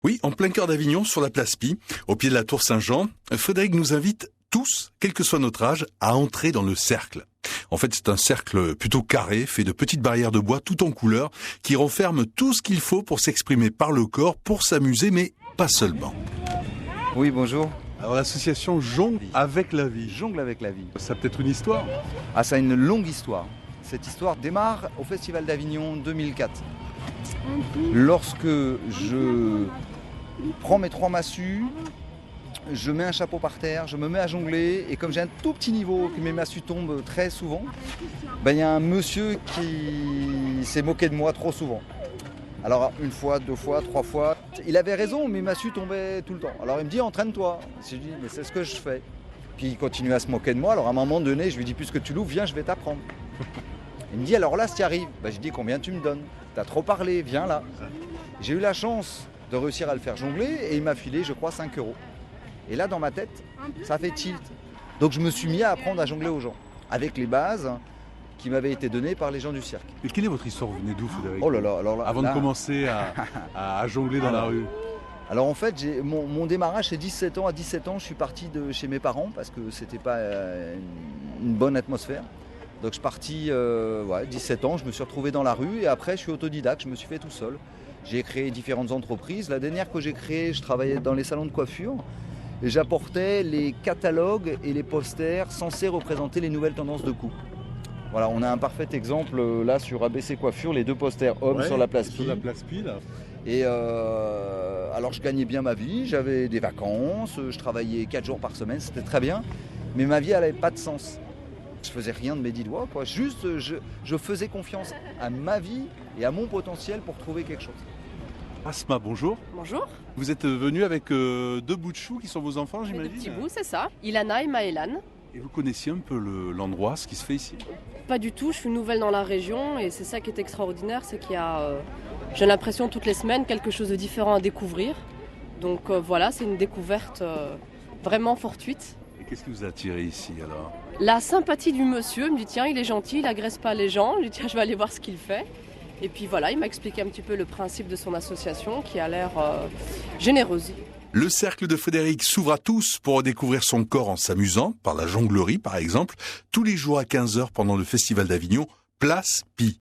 Oui, en plein cœur d'Avignon, sur la place Pie, au pied de la tour Saint-Jean, Frédéric nous invite tous, quel que soit notre âge, à entrer dans le cercle. En fait, c'est un cercle plutôt carré, fait de petites barrières de bois tout en couleur, qui renferme tout ce qu'il faut pour s'exprimer par le corps, pour s'amuser, mais pas seulement. Oui, bonjour. Alors l'association Jongle avec la vie. Jongle avec la vie. Ça a peut-être une histoire. Ah, ça a une longue histoire. Cette histoire démarre au Festival d'Avignon 2004. Lorsque je prends mes 3 massues, je mets un chapeau par terre, je me mets à jongler et comme j'ai un tout petit niveau, que mes massues tombent très souvent, il y a un monsieur qui s'est moqué de moi trop souvent. Alors 1 fois, 2 fois, 3 fois, il avait raison, mes massues tombaient tout le temps. Alors il me dit entraîne-toi. Je lui dis mais c'est ce que je fais. Puis il continue à se moquer de moi, alors à un moment donné je lui dis puisque tu l'ouvres, viens je vais t'apprendre. Il me dit alors là si tu arrives, je dis combien tu me donnes? T'as trop parlé, viens là. J'ai eu la chance de réussir à le faire jongler et il m'a filé je crois 5 €. Et là dans ma tête, ça fait tilt. Donc je me suis mis à apprendre à jongler aux gens, avec les bases qui m'avaient été données par les gens du cirque. Et quelle est votre histoire? Vous venez d'où, Frédéric? Oh là là, alors là, Avant de commencer à jongler dans la rue. Alors en fait, mon démarrage c'est 17 ans. À 17 ans, je suis parti de chez mes parents parce que c'était pas une bonne atmosphère. Donc je suis parti, 17 ans, je me suis retrouvé dans la rue et après je suis autodidacte, je me suis fait tout seul. J'ai créé différentes entreprises. La dernière que j'ai créée, je travaillais dans les salons de coiffure et j'apportais les catalogues et les posters censés représenter les nouvelles tendances de coupe. Voilà, on a un parfait exemple là sur ABC Coiffure, les 2 posters hommes sur la place Pie. Sur la place Pie, là. Et alors je gagnais bien ma vie, j'avais des vacances, je travaillais 4 jours par semaine, c'était très bien, mais ma vie elle n'avait pas de sens. Je faisais rien de mes 10 doigts, quoi. Juste je faisais confiance à ma vie et à mon potentiel pour trouver quelque chose. Asma, bonjour. Bonjour, Vous êtes venu avec 2 bouts de choux qui sont vos enfants, mes 2 j'imagine? petits bouts, c'est ça. Ilana et Maëlan. Et vous connaissiez un peu l'endroit, ce qui se fait ici? Pas du tout, je suis nouvelle dans la région et c'est ça qui est extraordinaire, c'est qu'il y a, j'ai l'impression toutes les semaines, quelque chose de différent à découvrir. Donc voilà, c'est une découverte vraiment fortuite. Et qu'est-ce qui vous a attiré ici alors? La sympathie du monsieur, il me dit tiens, il est gentil, il agresse pas les gens, je lui dis tiens, je vais aller voir ce qu'il fait. Et puis voilà, il m'a expliqué un petit peu le principe de son association qui a l'air généreuse. Le cercle de Frédéric s'ouvre à tous pour redécouvrir son corps en s'amusant, par la jonglerie par exemple, tous les jours à 15h pendant le Festival d'Avignon, place Pie.